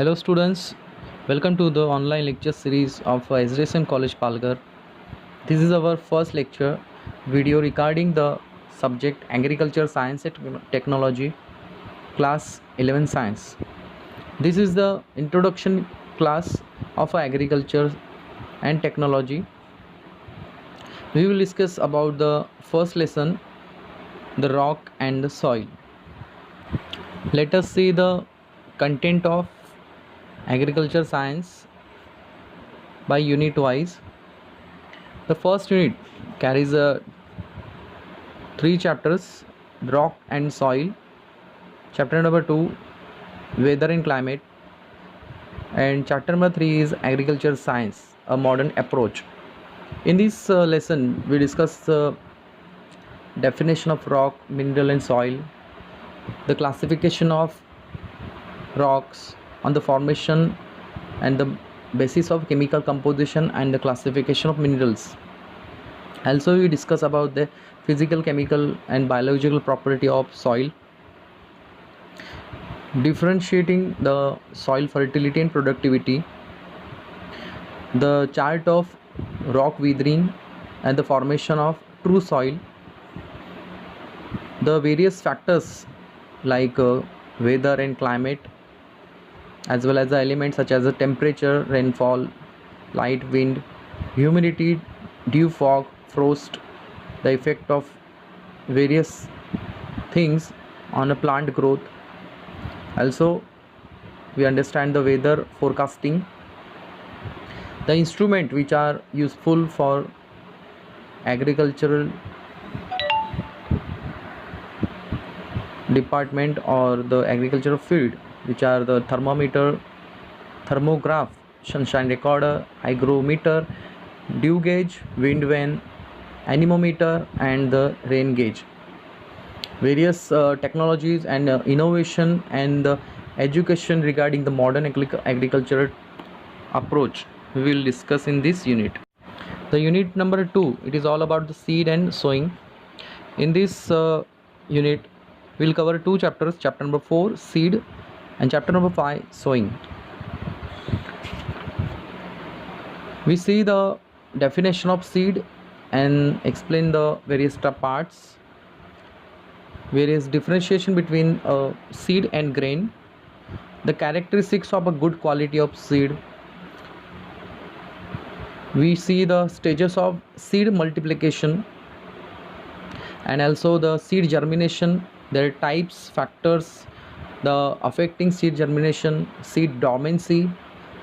Hello students, welcome to the online lecture series of SJSM College Palghar. This is our first lecture video regarding the subject Agriculture Science and Technology, class 11 Science. This is the introduction class of Agriculture and Technology. We will discuss about the first lesson, the rock and the soil. Let us see the content of Agriculture Science by unit wise. The first unit carries three chapters: rock and soil. Chapter number 2, weather and climate, and chapter number 3 is agriculture science, a modern approach. In this lesson, we discuss the definition of rock, mineral, and soil, the classification of rocks, on the formation and the basis of chemical composition, and the classification of minerals. Also, we discuss about the physical, chemical, and biological property of soil, differentiating the soil fertility and productivity, the chart of rock weathering and the formation of true soil, the various factors like weather and climate, as well as the elements such as the temperature, rainfall, light, wind, humidity, dew, fog, frost, the effect of various things on a plant growth. Also, we understand the weather forecasting, the instrument which are useful for agricultural department or the agricultural field, which are the thermometer, thermograph, sunshine recorder, hygrometer, dew gauge, wind vane, anemometer, and the rain gauge. Various technologies and innovation and education regarding the modern agricultural approach we will discuss in this unit. The unit number 2, it is all about the seed and sowing. In this unit, we will cover two chapters, chapter number 4, seed, and chapter number 5, sowing. We see the definition of seed and explain the various parts, various differentiation between seed and grain, the characteristics of a good quality of seed. We see the stages of seed multiplication and also the seed germination, their types, factors, the affecting seed germination, seed dormancy,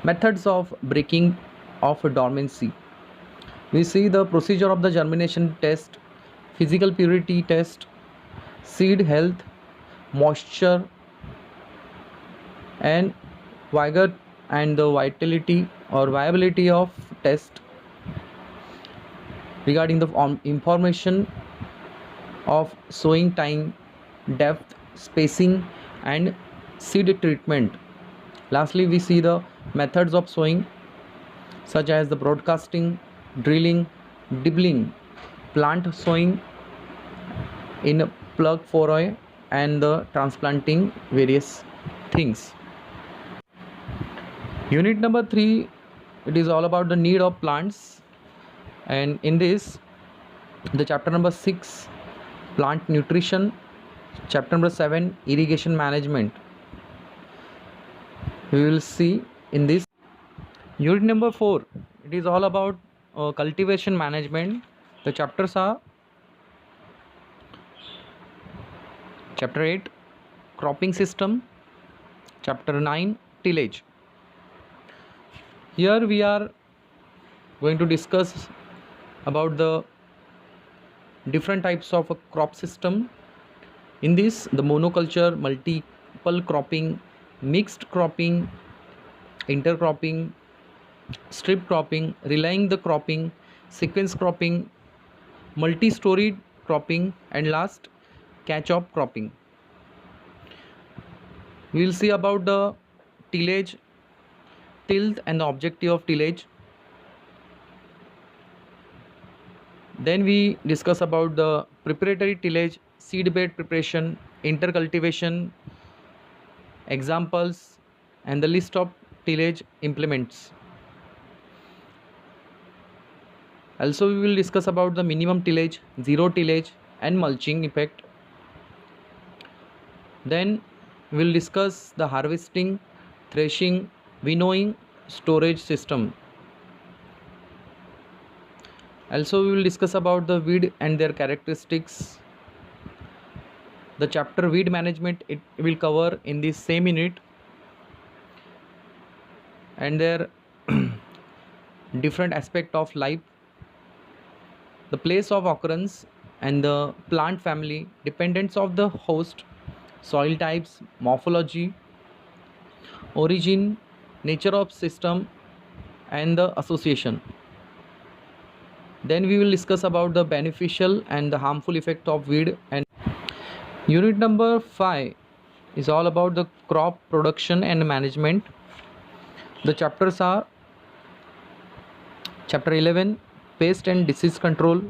methods of breaking of dormancy. We see the procedure of the germination test, physical purity test, seed health, moisture, and vigor and the vitality or viability of test. Regarding the information of sowing time, depth, spacing, and seed treatment. Lastly, we see the methods of sowing such as the broadcasting, drilling, dibbling, plant sowing in plug furrow, and the transplanting various things. Unit number 3, it is all about the need of plants, and in this the chapter number 6, plant nutrition, chapter number 7, irrigation management, we will see in this. Unit number 4, it is all about cultivation management. The chapters are chapter 8, cropping system, chapter 9, tillage. Here we are going to discuss about the different types of a crop system. In this, the monoculture, multiple cropping, mixed cropping, intercropping, strip cropping, relying the cropping, sequence cropping, multi-storied cropping, and last, catch-up cropping. We will see about the tillage, tilth, and the objective of tillage. Then we discuss about the preparatory tillage, seed bed preparation, intercultivation, examples, and the list of tillage implements. Also, we will discuss about the minimum tillage, zero tillage, and mulching effect. Then we will discuss the harvesting, threshing, winnowing, storage system. Also, we will discuss about the weed and their characteristics. The chapter weed management it will cover in this same unit, and their different aspect of life, the place of occurrence, and the plant family, dependence of the host, soil types, morphology, origin, nature of system, and the association. Then we will discuss about the beneficial and the harmful effect of weed. And unit number 5 is all about the crop production and management. The chapters are chapter 11 pest and disease control,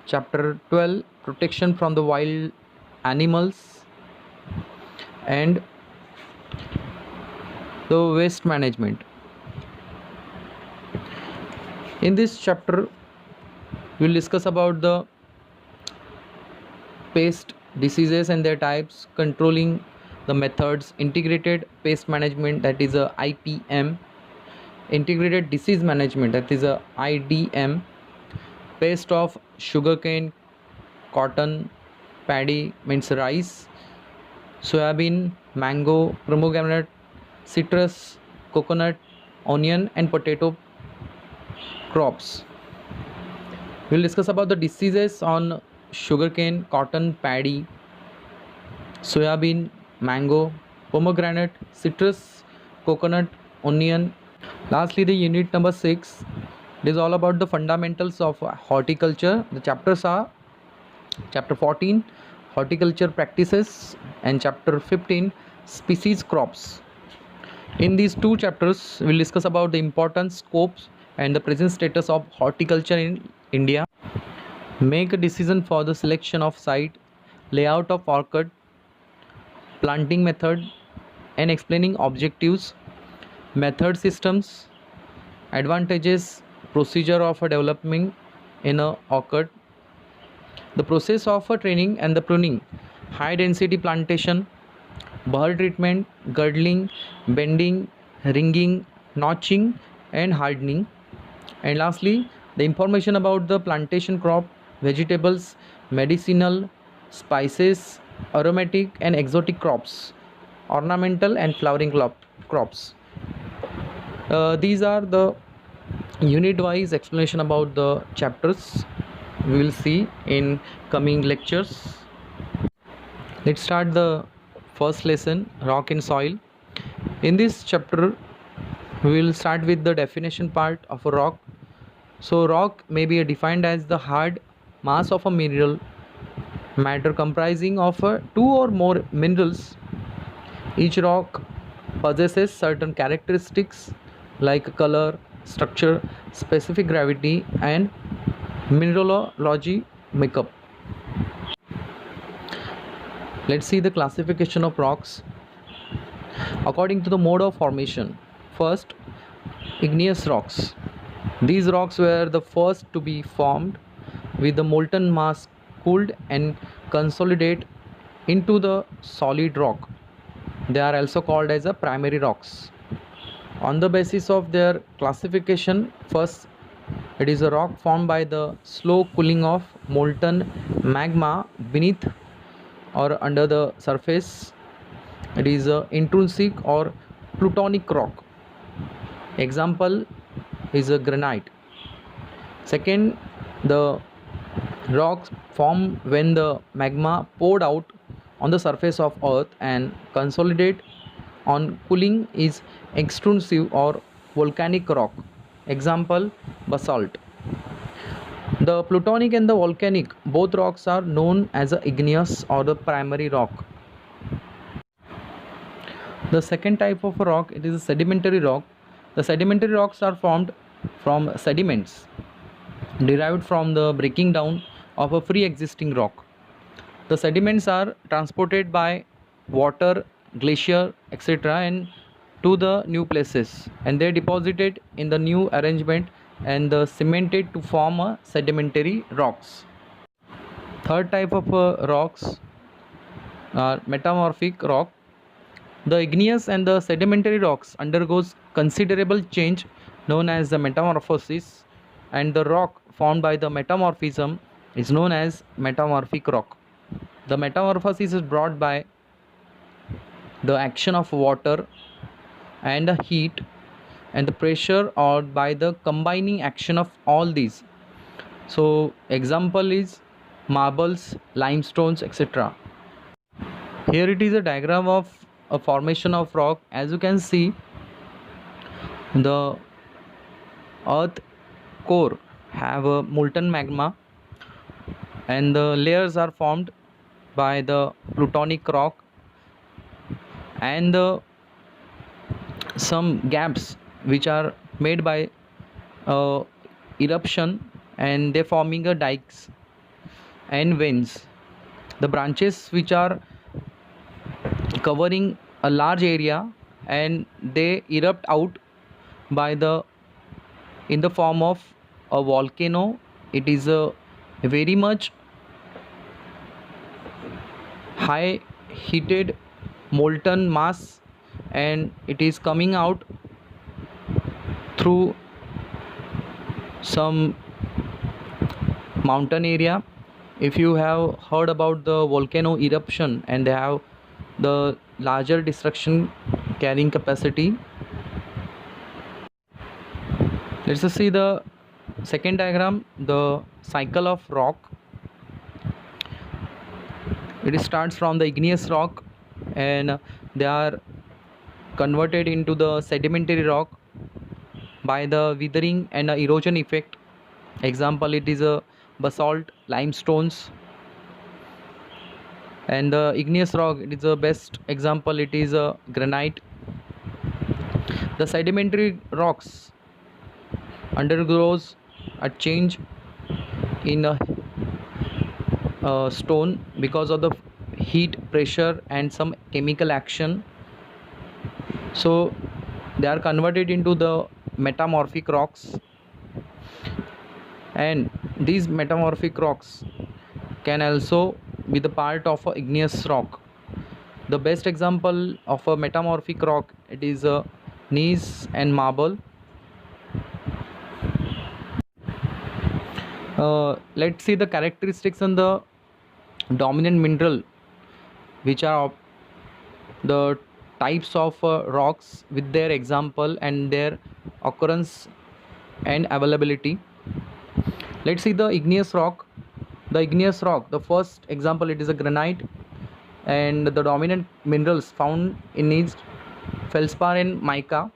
chapter 12 protection from the wild animals, and the waste management. In this chapter we will discuss about the pest diseases and their types, controlling the methods, integrated pest management, that is a IPM, integrated disease management, that is a IDM, pest of sugarcane, cotton, paddy means rice, soybean, mango, pomegranate, citrus, coconut, onion, and potato crops. We will discuss about the diseases on sugarcane, cotton, paddy, soybean, mango, pomegranate, citrus, coconut, onion. Lastly, the unit number 6, it is all about the fundamentals of horticulture. The chapters are chapter 14 horticulture practices and chapter 15 species crops. In these two chapters we will discuss about the importance, scopes, and the present status of horticulture in India. Make a decision for the selection of site, layout of orchard, planting method, and explaining objectives, method systems, advantages, procedure of a development in a orchard, the process of a training and the pruning, high density plantation, burr treatment, girdling, bending, ringing, notching, and hardening. And lastly, the information about the plantation crop, vegetables, medicinal, spices, aromatic and exotic crops, ornamental and flowering crops. These are the unit wise explanation about the chapters we will see in coming lectures. Let's start the first lesson, rock and soil. In this chapter we will start with the definition part of a rock. So rock may be defined as the hard mass of a mineral matter comprising of two or more minerals. Each rock possesses certain characteristics like color, structure, specific gravity, and mineralogy makeup. Let's see the classification of rocks according to the mode of formation. First, igneous rocks. These rocks were the first to be formed with the molten mass cooled and consolidate into the solid rock. They are also called as a primary rocks. On the basis of their classification, first it is a rock formed by the slow cooling of molten magma beneath or under the surface. It is a intrinsic or plutonic rock. Example is a granite. Second, the rocks form when the magma poured out on the surface of earth and consolidate on cooling is extrusive or volcanic rock. Example, basalt. The plutonic and the volcanic, both rocks are known as a igneous or the primary rock. The second type of a rock, it is a sedimentary rock. The sedimentary rocks are formed from sediments derived from the breaking down of a pre-existing rock. The sediments are transported by water, glacier, etc. and to the new places, and they deposited in the new arrangement and cemented to form a sedimentary rocks. Third type of rocks are metamorphic rock. The igneous and the sedimentary rocks undergoes considerable change known as the metamorphosis, and the rock formed by the metamorphism is known as metamorphic rock. The metamorphosis is brought by the action of water and the heat and the pressure, or by the combining action of all these. So example is marbles, limestones, etc. Here it is a diagram of a formation of rock. As you can see, the earth core have a molten magma, and the layers are formed by the plutonic rock, and some gaps which are made by eruption, and they forming a dikes and veins. The branches which are covering a large area, and they erupt out by the in the form of a volcano. It is a very much high heated molten mass, and it is coming out through some mountain area. If you have heard about the volcano eruption, and they have the larger destruction carrying capacity. Let's just see the second diagram, the cycle of rock. It starts from the igneous rock, and they are converted into the sedimentary rock by the withering and erosion effect. Example, it is a basalt, limestones, and the igneous rock, it is the best example, it is a granite. The sedimentary rocks undergoes a change in a stone because of the heat, pressure, and some chemical action. So they are converted into the metamorphic rocks, and these metamorphic rocks can also be the part of a igneous rock. The best example of a metamorphic rock, it is a gneiss and marble. Let's see the characteristics and the dominant mineral, which are the types of rocks with their example and their occurrence and availability. Let's see the igneous rock. The igneous rock, the first example, it is a granite, and the dominant minerals found in is feldspar and mica.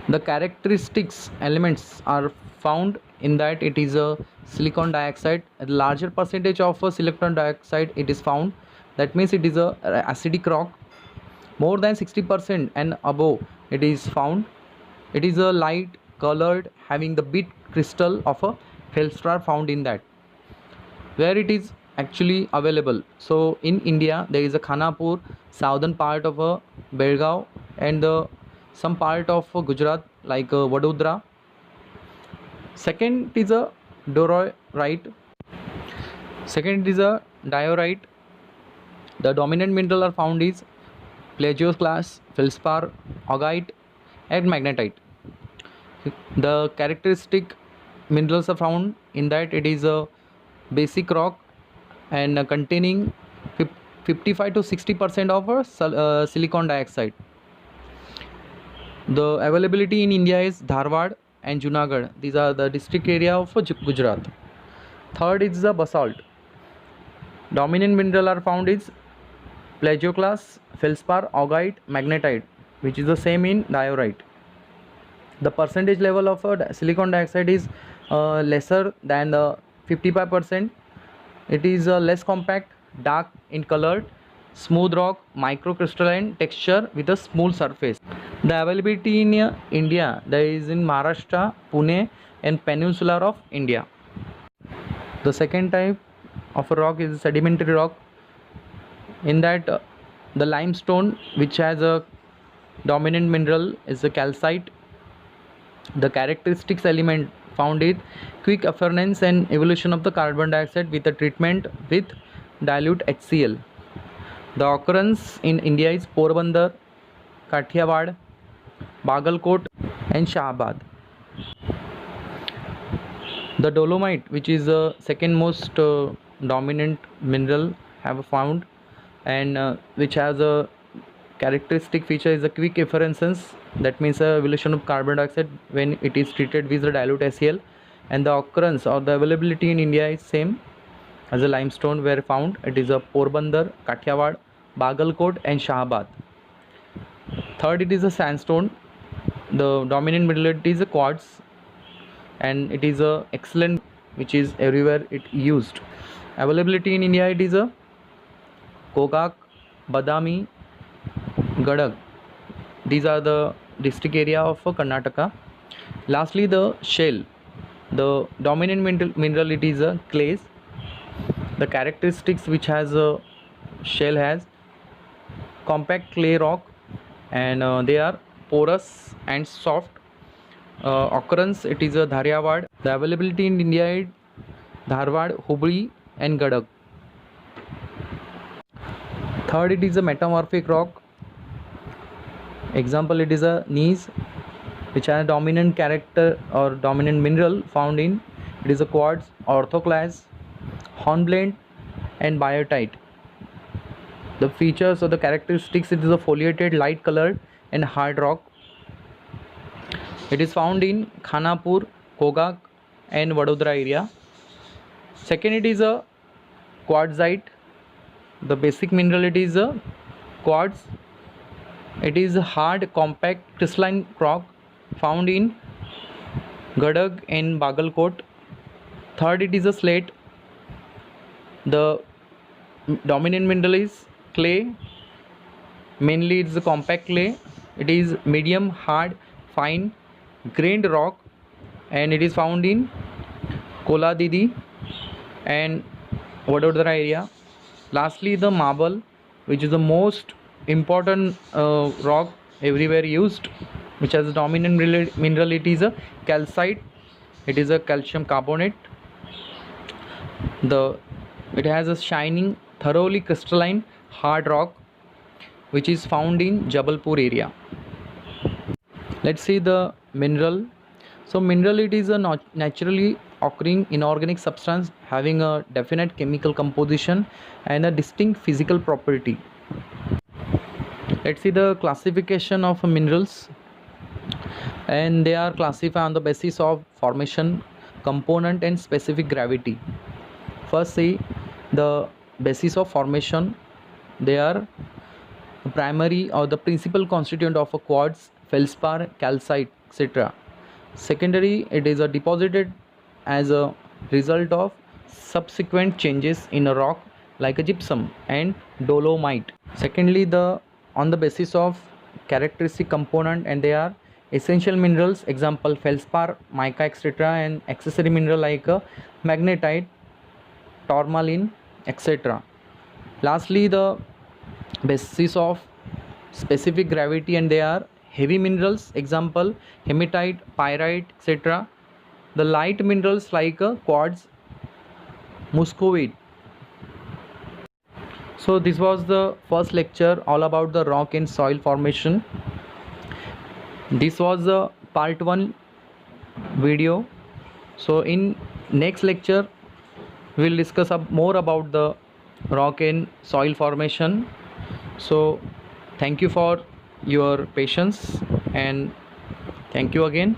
The characteristics elements are found in that it is a silicon dioxide. A larger percentage of a silicon dioxide it is found. That means it is a acidic rock. More than 60% and above it is found. It is a light colored, having the bit crystal of a feldspar found in that, where it is actually available. So in India there is a Khanapur, southern part of a Belgaum, and some part of Gujarat like Vadodara. Second is a diorite. Second is a diorite. The dominant mineral are found is plagioclase, feldspar, augite, and magnetite. The characteristic minerals are found in that it is a basic rock, and containing 55 to 60% of silicon dioxide. The availability in India is Dharwad and Junagadh. These are the district area of Gujarat. Third is the basalt. Dominant mineral are found is plagioclase, feldspar, augite, magnetite, which is the same in diorite. The percentage level of silicon dioxide is lesser than the 55%. It is less compact, dark in color, smooth rock, microcrystalline texture with a smooth surface. The availability in India, there is in Maharashtra, Pune, and Peninsula of India. The second type of a rock is sedimentary rock. In that the limestone, which has a Dominant mineral is the calcite. The characteristics element found is quick occurrence and evolution of the carbon dioxide with a treatment with dilute HCl. The occurrence in India is Porbandar, Kathiawad, Bagalkot and Shahabad. The dolomite, which is the second most dominant mineral have found, and which has a characteristic feature is a quick effervescence. That means evolution of carbon dioxide when it is treated with the dilute HCl, and the occurrence or the availability in India is same as a limestone were found. It is a Porbandar, Kathiawad, Bagalkot and Shahabad. Third, it is a sandstone. The dominant mineral is a quartz, and it is a excellent which is everywhere it used. Availability in India, it is a Gokak, Badami, Gadag. These are the district area of Karnataka. Lastly, the shell. The dominant mineral it is a clays. The characteristics which has a shell has compact clay rock, and they are porous and soft. Occurrence, it is a Dharyawad. The availability in India is Dharwad, Hubli and Gadag. Third, it is a metamorphic rock. Example, it is a gneiss, which has a dominant character or dominant mineral found in. It is a quartz, orthoclase, hornblende and biotite. The features or the characteristics, it is a foliated, light colored and hard rock. It is found in Khanapur, Gokak and Vadodara area. Second, it is a quartzite. The basic mineral, it is a quartz. It is a hard, compact, crystalline rock found in Gadag and Bagalkot. Third, it is a slate. The dominant mineral is clay. Mainly, it is a compact clay. It is medium, hard, fine, grained rock, and it is found in Koladidi and Vadodara area. Lastly, the marble, which is the most important rock everywhere used, which has a dominant mineral. It is a calcite. It is a calcium carbonate. It has a shining, thoroughly crystalline, hard rock, which is found in Jabalpur area. Let's see the mineral. So mineral, it is a naturally occurring inorganic substance having a definite chemical composition and a distinct physical property. Let's see the classification of minerals, and they are classified on the basis of formation, component and specific gravity. First, see the basis of formation. They are primary or the principal constituent of a quartz, feldspar, calcite, etc. Secondary, it is deposited as a result of subsequent changes in a rock like a gypsum and dolomite. Secondly, on the basis of characteristic component, and they are essential minerals, example feldspar, mica, etc., and accessory mineral like magnetite, tourmaline, etc. Lastly, the basis of specific gravity, and they are heavy minerals, example hematite, pyrite, etc. The light minerals like quartz, muscovite. So this was the first lecture all about the rock and soil formation. This was the part 1 video. So in next lecture we'll discuss more about the rock and soil formation. So thank you for your patience, and thank you again.